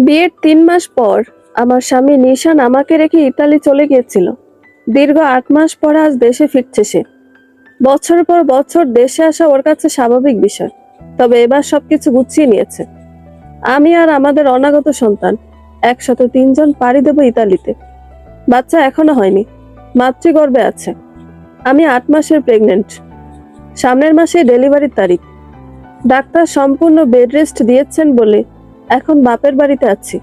বিয়ের ৩ মাস পর আমার স্বামী নিশান আমাকে রেখে ইতালি চলে গিয়েছিল। দীর্ঘ ৮ মাস পর আজ দেশে ফিরছে সে। বছর পর বছর দেশে আসা ওর কাছে স্বাভাবিক বিষয়, তবে এবার সবকিছু গুছিয়ে নিয়েছে। আমি আর আমাদের অনাগত সন্তান একসাথে ৩ জন পাড়ি দেব ইতালিতে। বাচ্চা এখনো হয়নি, মাতৃগর্ভে আছে। আমি ৮ মাসের প্রেগনেন্ট। সামনের মাসে ডেলিভারির তারিখ। ডাক্তার সম্পূর্ণ বেড রেস্ট দিয়েছেন বলে এখন বাপের বাড়িতে আছি।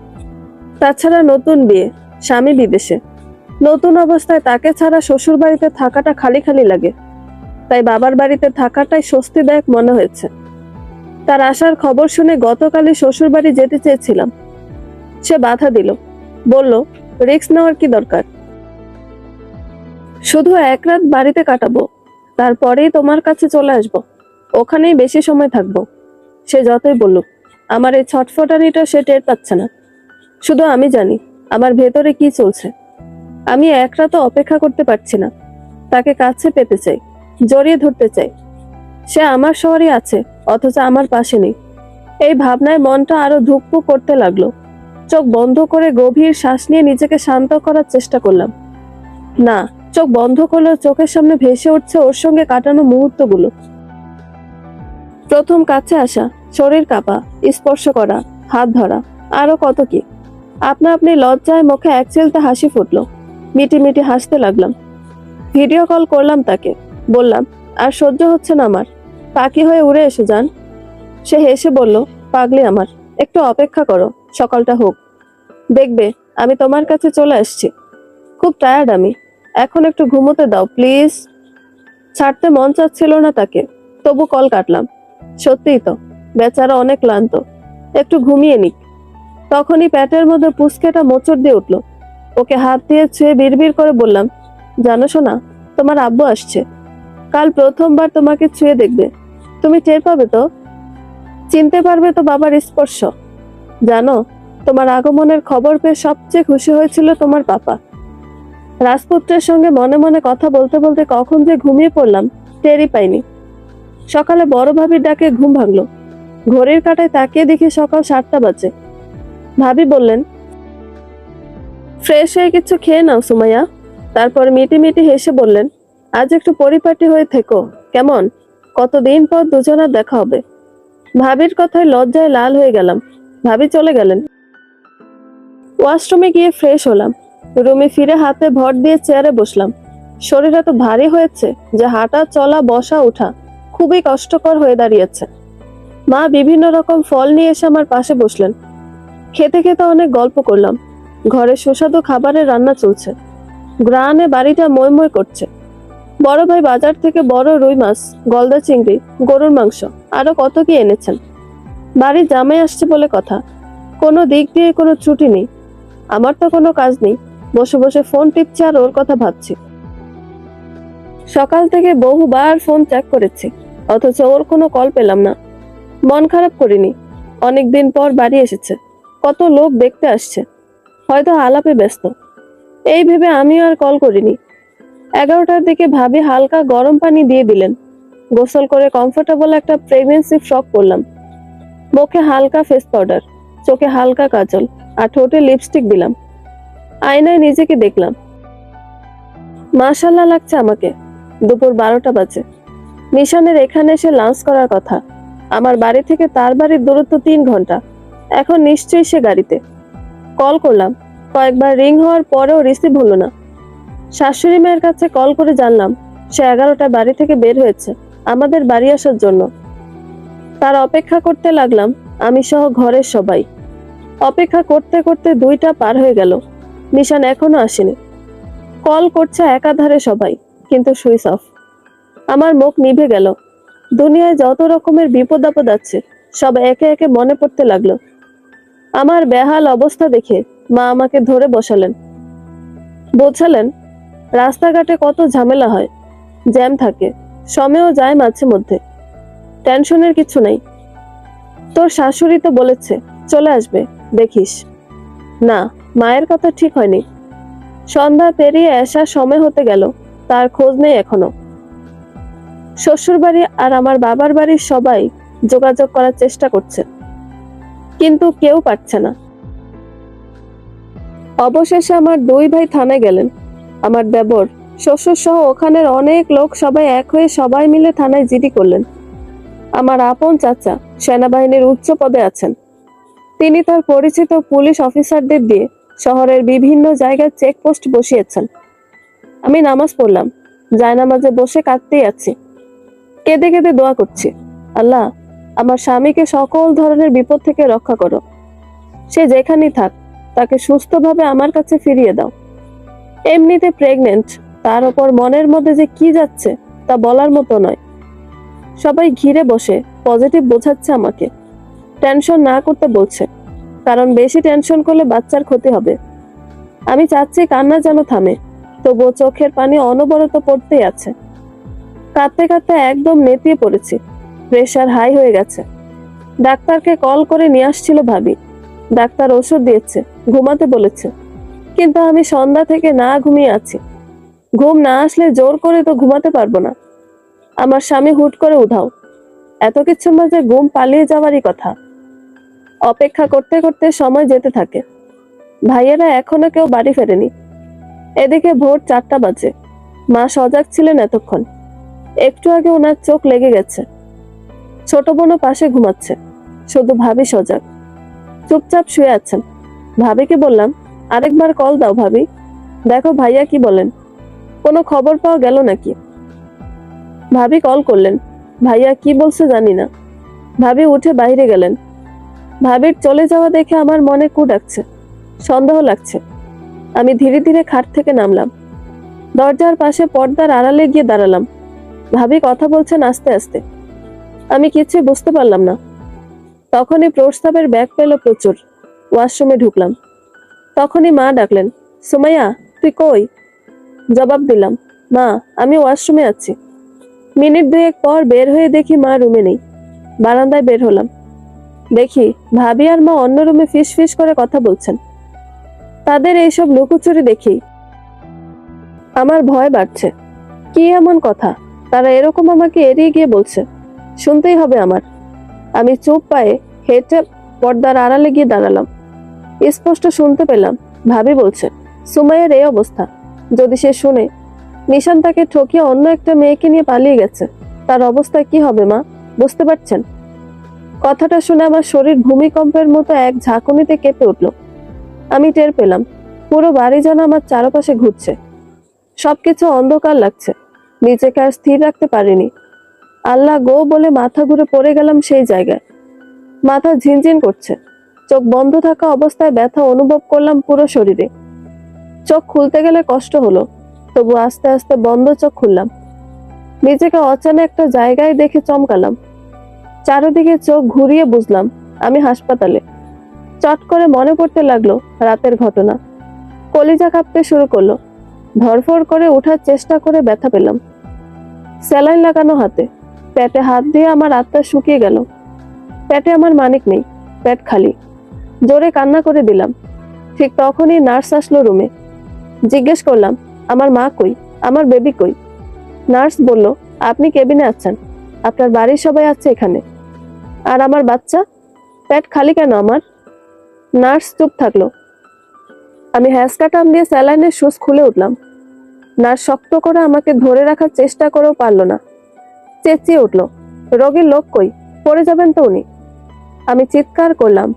তাছাড়া নতুন বিয়ে, স্বামী বিদেশে। নতুন অবস্থায় তাকে ছাড়া শ্বশুর বাড়িতে থাকাটা খালি খালি লাগে, তাই বাবার বাড়িতে থাকাটাই স্বস্তিদায়ক মনে হয়েছে। তার আসার খবর শুনে গতকালই শ্বশুর বাড়ি যেতে চেয়েছিলাম, সে বাধা দিল, বলল রিস্ক নেওয়ার কি দরকার, শুধু 1 রাত বাড়িতে কাটাবো, তারপরেই তোমার কাছে চলে আসবো, ওখানেই বেশি সময় থাকবো। সে যতই বলুক, আমার এই ছটফটানিটা সে টের পাচ্ছে না। শুধু আমি জানি আমার ভেতরে কি চলছে। আমি 1 রাতও অপেক্ষা করতে পারছি না। তাকে কাছে পেতে চাই, জড়িয়ে ধরতে চাই। সে আমার শহরে আছে, অথচ আমার পাশে নেই। এই ভাবনায় মনটা আরো ধুকপুক করতে লাগলো। চোখ বন্ধ করে গভীর শ্বাস নিয়ে নিজেকে শান্ত করার চেষ্টা করলাম। না, চোখ বন্ধ করলেও চোখের সামনে ভেসে উঠছে ওর সঙ্গে কাটানো মুহূর্তগুলো। প্রথম কাছে আসা, শরীর কাঁপা, স্পর্শ করা, হাত ধরা, আরো কত কি। আপনা আপনি লজ্জায় মুখে এক চিলতে হাসি ফুটলো। মিটি মিটি হাসতে লাগলাম। ভিডিও কল করলাম তাকে, বললাম আর সহ্য হচ্ছে না আমার, পাখি হয়ে উড়ে এসে যান। সে হেসে বলল, পাগলি আমার, একটু অপেক্ষা করো, সকালটা হোক, দেখবে আমি তোমার কাছে চলে আসছি। খুব টায়ার্ড আমি, এখন একটু ঘুমোতে দাও প্লিজ। ছাড়তে মন চাচ্ছিল না তাকে, তবু কল কাটলাম। সত্যিই তো, বেচারা অনেক ক্লান্ত, একটু ঘুমিয়ে নিক। তখনই পেটের মধ্যে পুচকেটা মোচড় দিয়ে উঠলো। ওকে হাত দিয়ে ছুঁয়ে বিড়বিড় করে বললাম, জানো শোনা, তোমার আব্বু আসছে। কাল প্রথমবার তোমাকে ছুঁয়ে দেখবে, তুমি টের পাবে তো, চিনতে পারবে তো বাবার স্পর্শ। জানো, তোমার আগমনের খবর পেয়ে সবচেয়ে খুশি হয়েছিল তোমার পাপা। রাজপুত্রের সঙ্গে মনে মনে কথা বলতে বলতে কখন যে ঘুমিয়ে পড়লাম টেরই পাইনি। সকালে বড় ভাবির ডাকে ঘুম ভাঙলো। ঘড়ির কাঁটায় তাকিয়ে দেখি সকাল 7টা বাজে। ভাবি বললেন, ফ্রেশ হয়ে কিছু খেয়ে নাও সুমাইয়া। তারপর মিটি মিটি হেসে বললেন, আজ একটু পরিপাটি হয়ে থেকো কেমন, কতদিন পর দুজনের দেখা হবে। ভাবির কথায় লজ্জায় লাল হয়ে গেলাম। ভাবি চলে গেলেন। ওয়াশরুমে গিয়ে ফ্রেশ হলাম। রুমে ফিরে হাতে ভর দিয়ে চেয়ারে বসলাম। শরীর এত ভারী হয়েছে যে হাঁটা চলা বসা ওঠা খুবই কষ্টকর হয়ে দাঁড়িয়েছে। মা বিভিন্ন রকম ফল নিয়ে এসে আমার পাশে বসলেন। খেতে খেতে অনেক গল্প করলাম। ঘরে সুস্বাদু খাবারের রান্না চলছে। গ্রানে বাড়িটা মই মই করছে। বড় ভাই বাজার থেকে বড় রুই মাছ, গলদা চিংড়ি, গরুর মাংস, আরো কত কি এনেছেন। বাড়ির জামাই আসছে বলে কথা, কোনো দিক দিয়ে কোনো ছুটি নেই। আমার তো কোনো কাজ নেই, বসে বসে ফোন টিপছি আর ওর কথা ভাবছি। সকাল থেকে বহুবার ফোন চেক করেছি, অথচ ওর কোনো কল পেলাম না। মন খারাপ করিনি, অনেকদিন পর বাড়ি এসেছে, কত লোক দেখতে আসছে, হয়তো আলাপে ব্যস্ত, এই ভেবে আমিও আর কল করিনি। 11টার দিকে ভাবি হালকা গরম পানি দিয়ে দিলেন। গোসল করে কমফোর্টেবল একটা প্রেগনেন্সি ফ্রক পরলাম। মুখে হালকা ফেস পাউডার, চোখে হালকা কাজল আর ঠোঁটে লিপস্টিক দিলাম। আয়নায় নিজেকে দেখলাম। মাশাআল্লাহ লাগছে আমাকে। দুপুর 12টা বাজে। নিশানের এখানে এসে লাঞ্চ করার কথা। আমার বাড়ি থেকে তার বাড়ির দূরত্ব 3 ঘন্টা। এখন নিশ্চয়ই সে গাড়িতে। কল করলাম, কয়েকবার রিং হওয়ার পরেও রিসিভ হলো না। শাশুড়ি মায়ের কাছে কল করে জানলাম সে 11টায় বাড়ি থেকে বের হয়েছে আমাদের বাড়ি আসার জন্য। তার অপেক্ষা করতে লাগলাম আমি সহ ঘরের সবাই। অপেক্ষা করতে করতে 2টা পার হয়ে গেল। নিশান এখনো আসেনি। কল করছে একাধারে সবাই, কিন্তু সুইচ অফ। আমার মুখ নিভে গেল। দুনিয়ায় যত রকমের বিপদ আপদ আছে সব একে একে মনে পড়তে লাগলো। আমার বেহাল অবস্থা দেখে মা আমাকে ধরে বসালেন, বোঝালেন রাস্তাঘাটে কত ঝামেলা হয়, জ্যাম থাকে, সময়ও যায় মাঝে মধ্যে। টেনশনের কিছু নাই, তোর শাশুড়ি তো বলেছে চলে আসবে, দেখিস। না, মায়ের কথা ঠিক হয়নি। সন্ধ্যা পেরিয়ে আসার সময় হতে গেল, তার খোঁজ নেই এখনো। শ্বশুর বাড়ি আর আমার বাবার বাড়ির সবাই যোগাযোগ করার চেষ্টা করছে, কিন্তু কেউ পারছে না। অবশেষে আমার দুই ভাই থানায় গেলেন। আমার দেবর, শ্বশুর সহ ওখানের অনেক লোক সবাই এক হয়ে সবাই মিলে থানায় জিডি করলেন। আমার আপন চাচা সেনাবাহিনীর উচ্চ পদে আছেন। তিনি তার পরিচিত পুলিশ অফিসারদের দিয়ে শহরের বিভিন্ন জায়গায় চেকপোস্ট বসিয়েছেন। আমি নামাজ পড়লাম, জায়নামাজে বসে কাঁদতেই আছি। কেঁদে কেঁদে দোয়া করছি, আল্লাহ আমার স্বামীকে সকল ধরনের বিপদ থেকে রক্ষা করো। সে যেখানেই থাক তাকে সুস্থভাবে আমার কাছে ফিরিয়ে দাও। এমনিতে প্রেগনেন্ট, তার উপর মনের মধ্যে যে কি যাচ্ছে তা বলার মতো নয়। সবাই ঘিরে বসে পজিটিভ বোঝাচ্ছে আমাকে, টেনশন না করতে বলছে, কারণ বেশি টেনশন করলে বাচ্চার ক্ষতি হবে। আমি চাচ্ছি কান্না যেন থামে, তবুও চোখের পানি অনবরত পড়তেই আছে। কাঁদতে কাঁদতে একদম নেতিয়ে পড়েছি, প্রেশার হাই হয়ে গেছে। ডাক্তারকে কল করে নিয়ে আসছিল ভাবি। ডাক্তার ওষুধ দিয়েছে, ঘুমাতে বলেছে, কিন্তু আমি সন্ধ্যা থেকে না ঘুমিয়ে আছি। ঘুম না আসলে জোর করে তো ঘুমাতে পারবো না। আমার স্বামী হুট করে উধাও। এত কিছুর মাঝে ঘুম পালিয়ে যাওয়ারই কথা। অপেক্ষা করতে করতে সময় যেতে থাকে। ভাইয়েরা এখনো কেউ বাড়ি ফেরেনি। এদিকে ভোর 4টা বাজে। মা সজাগ ছিলেন এতক্ষণ। একটু আগে ওনার চোখ লেগে গেছে। ছোট বোনও পাশে ঘুমাচ্ছে, শুধু ভাবি সজাগ, চুপচাপ শুয়ে আছেন। ভাবিকে বললাম, আরেকবার কল দাও ভাবি, দেখো ভাইয়া কি বলেন, কোনো খবর পাওয়া গেল নাকি। ভাবি কল করলেন, ভাইয়া কি বলছে জানি না। ভাবি উঠে বাইরে গেলেন। ভাবির চলে যাওয়া দেখে আমার মনে কু ডাকছে, সন্দেহ লাগছে। আমি ধীরে ধীরে খাট থেকে নামলাম, দরজার পাশে পর্দার আড়ালে গিয়ে দাঁড়ালাম। ভাবি কথা বলছেন আস্তে আস্তে, আমি কিছু বুঝতে পারলাম না। তখনই প্রস্তাবের ব্যাগ পেল প্রচুর। ওয়াশরুমে ঢুকলাম, তখনই মা ডাকলেন, সুমাইয়া তুই কই? জবাব দিলাম, মা আমি ওয়াশরুমে আছি। মিনিট দুয়েক পর বের হয়ে দেখি মা রুমে নেই। বারান্দায় বের হলাম, দেখি ভাবি আর মা অন্য রুমে ফিস ফিস করে কথা বলছেন। তাদের এইসব লুকোচুরি দেখি আমার ভয় বাড়ছে। কি এমন কথা তারা এরকম আমাকে এড়িয়ে গিয়ে বলছে? শুনতেই হবে আমার। আমি চুপ পায়ে হেঁটে পর্দার আড়ালে গিয়ে দাঁড়ালাম। স্পষ্ট শুনতে পেলাম ভাবি বলছে, সুমাইয়ের এই অবস্থা, যদি সে শুনে নিশান তাকে ঠকিয়ে অন্য একটা মেয়েকে নিয়ে পালিয়ে গেছে, তার অবস্থা কি হবে মা, বুঝতে পারছেন? কথাটা শুনে আমার শরীর ভূমিকম্পের মতো এক ঝাঁকুনিতে কেঁপে উঠল। আমি টের পেলাম পুরো বাড়ি যেন আমার চারপাশে ঘুরছে। সবকিছু অন্ধকার লাগছে, নিজেকে আর স্থির রাখতে পারিনি। আল্লাহ গো বলে মাথা ঘুরে পড়ে গেলাম সেই জায়গায়। মাথা ঝিনঝিন করছে, চোখ বন্ধ থাকা অবস্থায় ব্যথা অনুভব করলাম পুরো শরীরে। চোখ খুলতে গেলে কষ্ট হলো, তবু আস্তে আস্তে বন্ধ চোখ খুললাম। নিজেকে অচেনা একটা জায়গায় দেখে চমকালাম। চারদিকে চোখ ঘুরিয়ে বুঝলাম আমি হাসপাতালে। চট করে মনে পড়তে লাগলো রাতের ঘটনা। কলিজা কাঁপতে শুরু করলো। ধরফর করে ওঠার চেষ্টা করে ব্যথা পেলাম। স্যালাইন লাগানো হাতে, পেটে হাত দিয়ে আমার আত্মা শুকিয়ে গেল। পেটে আমার মানিক নেই, পেট খালি। জোরে কান্না করে দিলাম। ঠিক তখনই নার্স আসলো রুমে। জিজ্ঞেস করলাম, আমার মা কই, আমার বেবি কই? নার্স বলল, আপনি কেবিনে আছেন, আপনার বাড়ির সবাই আছে এখানে। আর আমার বাচ্চা? পেট খালি কেন আমার? নার্স চুপ থাকলো। আমি হ্যাঁচকা টান দিয়ে স্যালাইনের সুচ খুলে উঠলাম। নার্স শক্ত করে আমাকে ধরে রাখার চেষ্টা করেও পারল না। চেঁচিয়ে উঠল, রোগীর লোক কই, পড়ে যাবেন তো উনি। আমি চিৎকার করলাম,